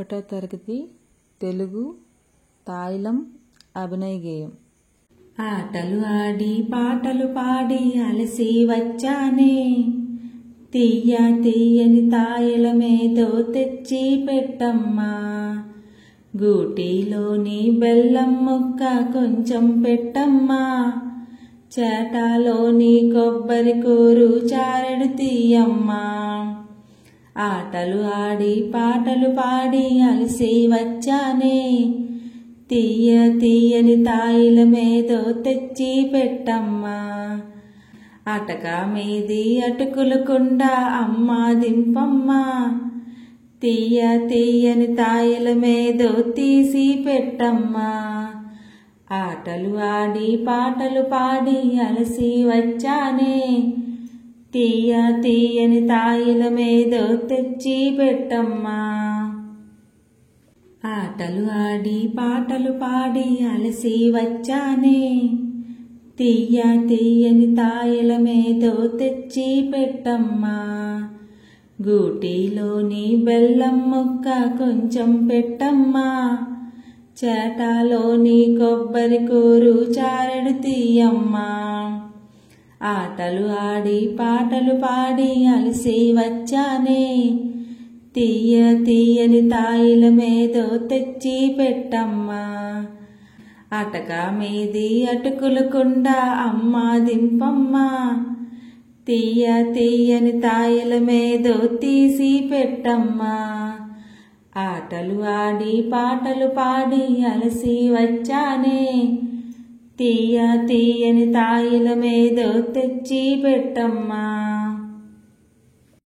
ఒకటో తరగతి తెలుగు తాయిలం అభినయ గేయం. ఆటలు ఆడి పాటలు పాడి అలసి వచ్చానే, తీయ తీయని తాయిలమేదో తెచ్చి పెట్టమ్మా. గూటిలోని బెల్లం ముక్క కొంచెం పెట్టమ్మా. చేటాలోని కొబ్బరి కూరు చారెడు తీయమ్మా. ఆటలు ఆడి పాటలు పాడి అలసి వచ్చానే, తీయ తీయని తాయిలమేదో తెచ్చి పెట్టమ్మా. అటక మీది అటుకుల కుండ అమ్మ దింపమ్మా. తీయ తీయని తాయిలమేదో తీసి పెట్టమ్మా. ఆటలు ఆడి పాటలు పాడి అలసి వచ్చానే, తీయ తీయని తాయిలమేదో తెచ్చి పెట్టమ్మా. ఆటలు ఆడి పాటలు పాడి అలసి వచ్చానే, తీయ తీయని తాయిలమేదో తెచ్చి పెట్టమ్మా. గూటిలోని బెల్లం ముక్క కొంచెం పెట్టమ్మా. చేటాలోని కొబ్బరి కూరు చారెడు తీయమ్మా. ఆటలు ఆడి పాటలు పాడి అలసి వచ్చానే, తీయ తీయని తాయిలమేదో తెచ్చి పెట్టమ్మా. అటక మీది అటుకుల కుండ అమ్మ దింపమ్మా. తీయ తీయని తాయిలమేదో తీసి పెట్టమ్మా. ఆటలు ఆడి పాటలు పాడి అలసి వచ్చానే, తీయ తీయని తాయిలమేదో తెచ్చి పెట్టమ్మా.